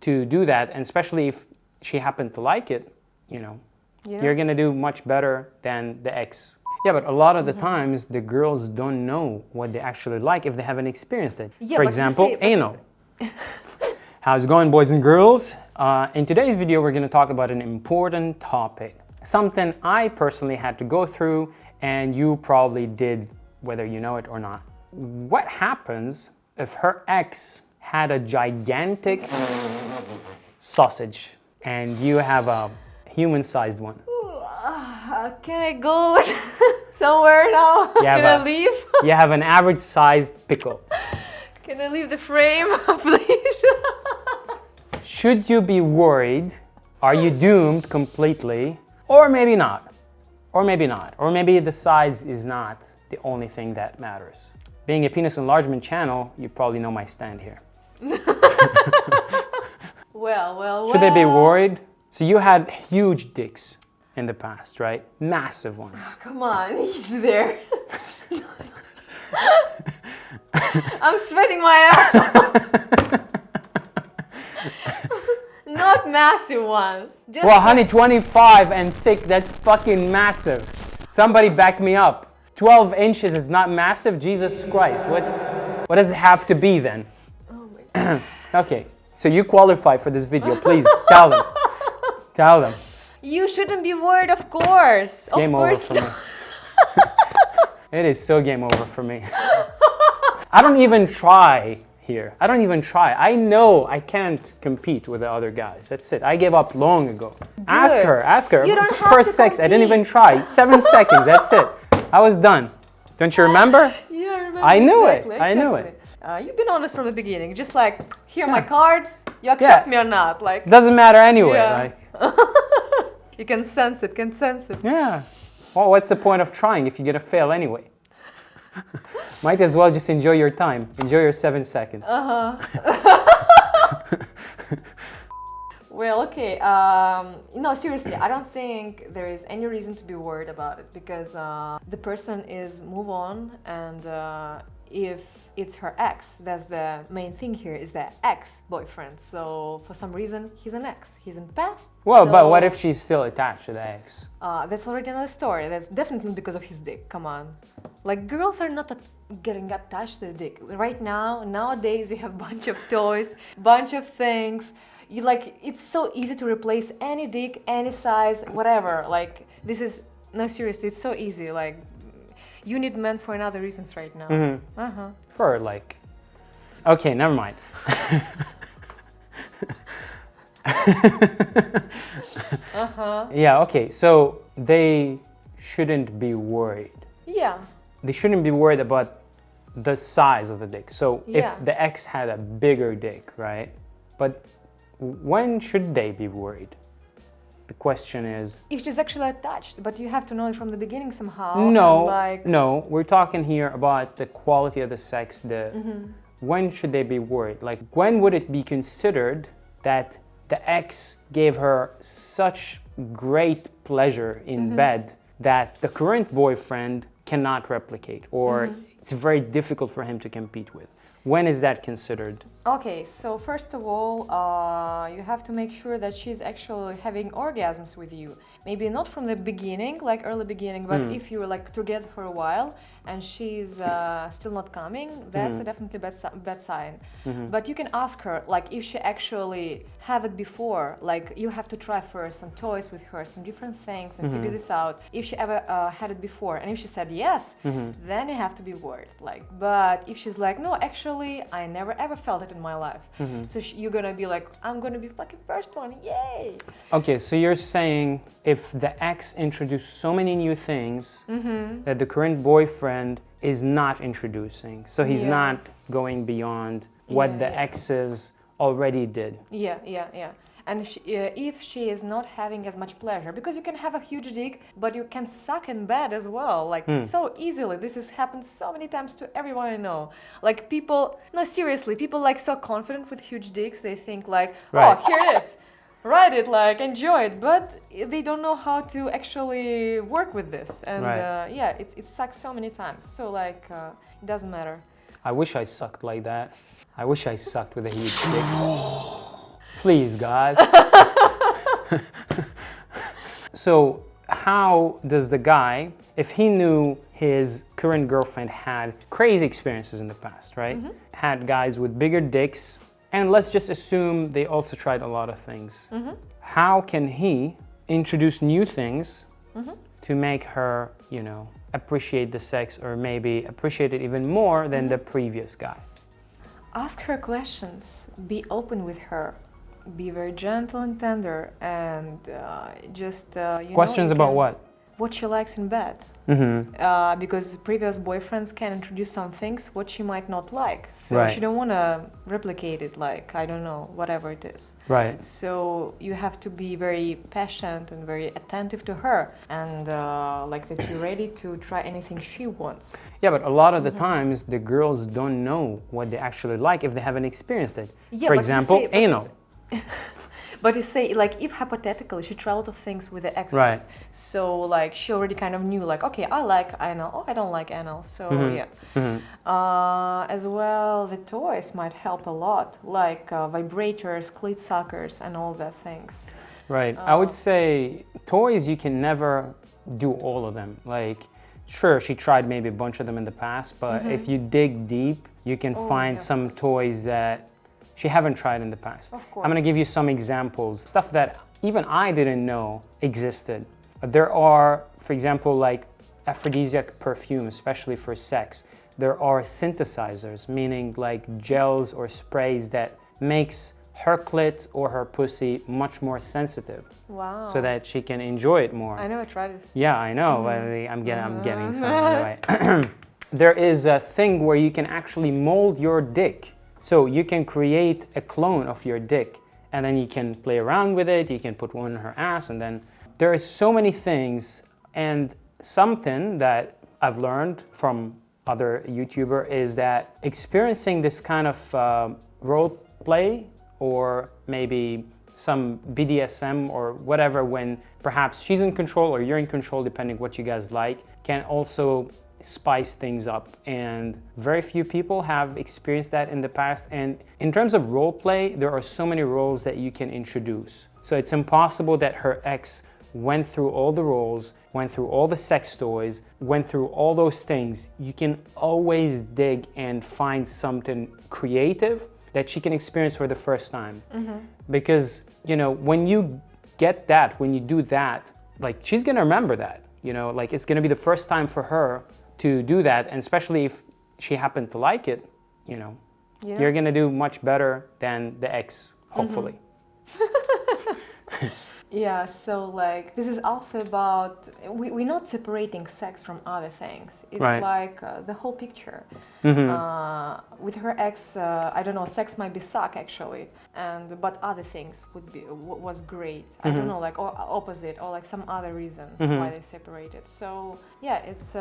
to do that, and especially if she happened to like it, you're gonna do much better than the ex. Yeah, but a lot of the times the girls don't know what they actually like if they haven't experienced it. Yeah, For but example, you say, anal. How's it going, boys and girls? In today's video, we're gonna talk about an important topic. Something I personally had to go through, and you probably did, whether you know it or not. What happens if her ex had a gigantic sausage and you have a human-sized one? Can I go somewhere now? Can I leave? You have an average-sized pickle. Can I leave the frame, please? Should you be worried? Are you doomed completely? Or maybe not. Or maybe not. Or maybe the size is not the only thing that matters. Being a penis enlargement channel, you probably know my stand here. Well. Should they be worried? So you had huge dicks in the past, right? Massive ones. Come on, he's there. I'm sweating my ass off. Not massive ones. Just well, honey, 25 and thick, that's fucking massive. Somebody back me up. 12 inches is not massive? Jesus Christ, what does it have to be then? Oh my God. Okay, so you qualify for this video, please, tell them. Tell them. You shouldn't be worried, of course. It's game over for me. It is so game over for me. I don't even try here. I don't even try. I know I can't compete with the other guys. That's it. I gave up long ago. Good. Ask her. You don't have First to sex, compete. I didn't even try. 7 seconds, that's it. I was done. Don't you remember? Yeah, I remember. I knew exactly, it. I knew it. You've been honest from the beginning. Just like, here are my cards. You accept me or not? Like, Doesn't matter anyway. Yeah. Like, you can sense it. yeah. Well, what's the point of trying if you're gonna fail anyway? Might as well just enjoy your time. Enjoy your 7 seconds. Well, okay. No, seriously, I don't think there is any reason to be worried about it because the person is move on, and if it's her ex, that's the main thing here, is the ex-boyfriend. So for some reason, he's an ex. He's in the past. Well, so, but what if she's still attached to the ex? that's already another story. That's definitely because of his dick. Come on. Like, girls are not getting attached to the dick. Right now, nowadays, we have a bunch of toys, bunch of things. You like, it's so easy to replace any dick, any size, whatever. Like, this is, no, seriously, it's so easy. Like, you need men for another reasons right now. Mm-hmm. For like, okay, never mind. Yeah, okay, so they shouldn't be worried. Yeah. They shouldn't be worried about the size of the dick. So Yeah. if the ex had a bigger dick, right? But when should they be worried? The question is... If she's actually attached, but you have to know it from the beginning somehow. No, no, we're talking here about the quality of the sex. Mm-hmm. When should they be worried? Like, when would it be considered that the ex gave her such great pleasure in bed that the current boyfriend cannot replicate, or it's very difficult for him to compete with? When is that considered? Okay, so first of all, you have to make sure that she's actually having orgasms with you. Maybe not from the beginning, like early beginning, but if you were like together for a while and she's still not coming, that's a definitely bad sign. But you can ask her, like, if she actually have it before, like you have to try first some toys with her, some different things, and figure this out. If she ever had it before, and if she said yes, then you have to be worried. Like, but if she's like, no, actually, I never ever felt it in my life, so you're gonna be like, I'm gonna be fucking first one, yay! Okay, so you're saying if the ex introduced so many new things that the current boyfriend is not introducing, so he's not going beyond what the exes already did. Yeah. And if she is not having as much pleasure, because you can have a huge dick, but you can suck in bed as well, like so easily. This has happened so many times to everyone I know. Like, people, no, seriously, people like so confident with huge dicks, they think like, oh, here it is. Ride it, like, enjoy it, but they don't know how to actually work with this, and yeah, it sucks so many times. So like, it doesn't matter. I wish I sucked like that. I wish I sucked with a huge dick. Please, God. So how does the guy, if he knew his current girlfriend had crazy experiences in the past, right? Had guys with bigger dicks, and let's just assume they also tried a lot of things. How can he introduce new things to make her, you know, appreciate the sex, or maybe appreciate it even more than the previous guy? Ask her questions, be open with her, be very gentle and tender, and Questions about what? What she likes in bed. Because previous boyfriends can introduce some things what she might not like, so she don't want to replicate it, like, I don't know, whatever it is. Right. So you have to be very patient and very attentive to her, and like that you're ready to try anything she wants. Yeah, but a lot of the times the girls don't know what they actually like if they haven't experienced it. Yeah, for example, anal. But you say, like, if hypothetically she tried a lot of things with the exes, Right. so like she already kind of knew, like, okay, I like anal, oh, I don't like anal, so as well, the toys might help a lot, like vibrators, clit suckers, and all that things. Right. I would say toys, you can never do all of them. Like, sure, she tried maybe a bunch of them in the past, but if you dig deep, you can find some toys that she haven't tried in the past. Of course. I'm gonna give you some examples, stuff that even I didn't know existed. There are, for example, like aphrodisiac perfume, especially for sex. There are synthesizers, meaning like gels or sprays that makes her clit or her pussy much more sensitive. Wow. So that she can enjoy it more. I never tried this. Yeah, I know. I'm getting some anyway. There is a thing where you can actually mold your dick. So you can create a clone of your dick, and then you can play around with it. You can put one in her ass, and then there are so many things. And something that I've learned from other YouTuber is that experiencing this kind of role play, or maybe some BDSM or whatever, when perhaps she's in control or you're in control, depending what you guys like, can also spice things up. And very few people have experienced that in the past. And in terms of role play, there are so many roles that you can introduce. So it's impossible that her ex went through all the roles, went through all the sex toys, went through all those things. You can always dig and find something creative that she can experience for the first time. Because, you know, when you get that, when you do that, like, she's gonna remember that, you know, like, it's gonna be the first time for her to do that. And especially if she happened to like it, you know, you're gonna do much better than the ex, hopefully. Yeah, so like this is also about, we're not separating sex from other things. It's like the whole picture. With her ex, I don't know, sex might be suck actually, but other things would be was great. I don't know, like, or opposite, or like some other reasons why they separated. So yeah, it's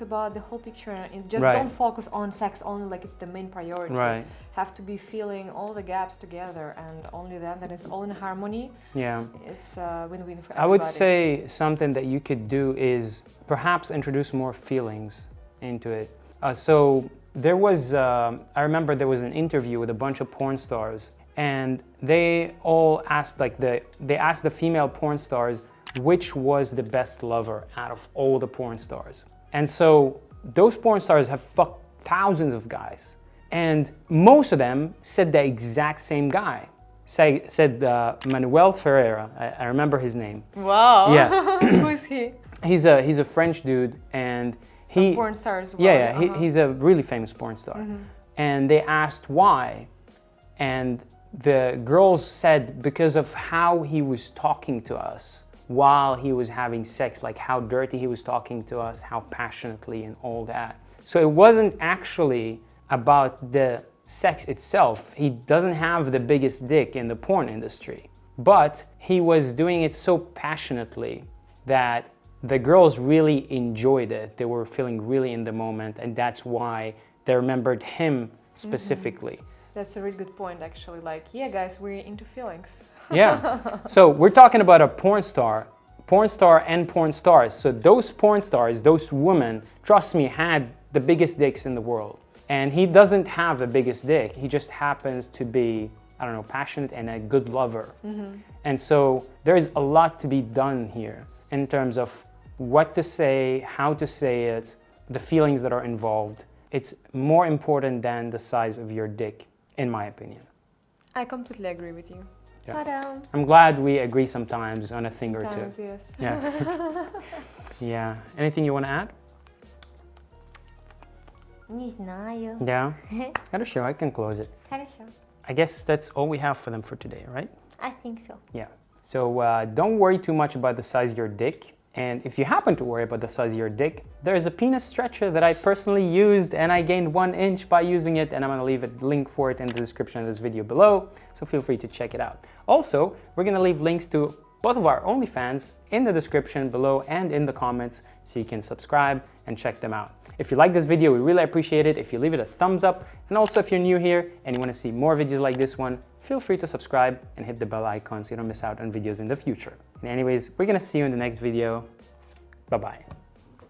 about the whole picture. And just don't focus on sex only like it's the main priority. Have to be feeling all the gaps together, and only then that it's all in harmony. Yeah, it's win-win for everybody. I would say something that you could do is perhaps introduce more feelings into it. So there was, I remember there was an interview with a bunch of porn stars, and they all asked, like, they asked the female porn stars which was the best lover out of all the porn stars. And so those porn stars have fucked thousands of guys, and most of them said the exact same guy. Said Manuel Ferreira. I remember his name. Wow. Yeah. Who is he? He's a French dude, and he porn star as well. Yeah, he's a really famous porn star. And they asked why, and the girls said because of how he was talking to us while he was having sex, like how dirty he was talking to us, how passionately, and all that. So it wasn't actually about the sex itself. He doesn't have the biggest dick in the porn industry, but he was doing it so passionately that the girls really enjoyed it. They were feeling really in the moment, and that's why they remembered him specifically. That's a really good point, actually. Like, yeah, guys, we're into feelings. Yeah. So we're talking about a porn star and porn stars. So those porn stars, those women, trust me, had the biggest dicks in the world. And he doesn't have the biggest dick. He just happens to be I don't know, passionate and a good lover. And so there is a lot to be done here in terms of what to say, how to say it, the feelings that are involved. It's more important than the size of your dick, in my opinion. I completely agree with you. Yeah. Ta-da. I'm glad we agree sometimes on a thing or two. Sometimes, yes. Yeah. Yeah. Anything you want to add? Не знаю. Yeah. Хорошо, I can close it. Хорошо. I guess that's all we have for them for today, right? I think so. Yeah. So don't worry too much about the size of your dick. And if you happen to worry about the size of your dick, there's a penis stretcher that I personally used and I gained 1 inch by using it, and I'm gonna leave a link for it in the description of this video below, so feel free to check it out. Also, we're gonna leave links to both of our OnlyFans in the description below and in the comments so you can subscribe and check them out. If you like this video, we really appreciate it if you leave it a thumbs up, and also if you're new here and you wanna see more videos like this one, feel free to subscribe and hit the bell icon so you don't miss out on videos in the future. And anyways, we're gonna see you in the next video. Bye-bye.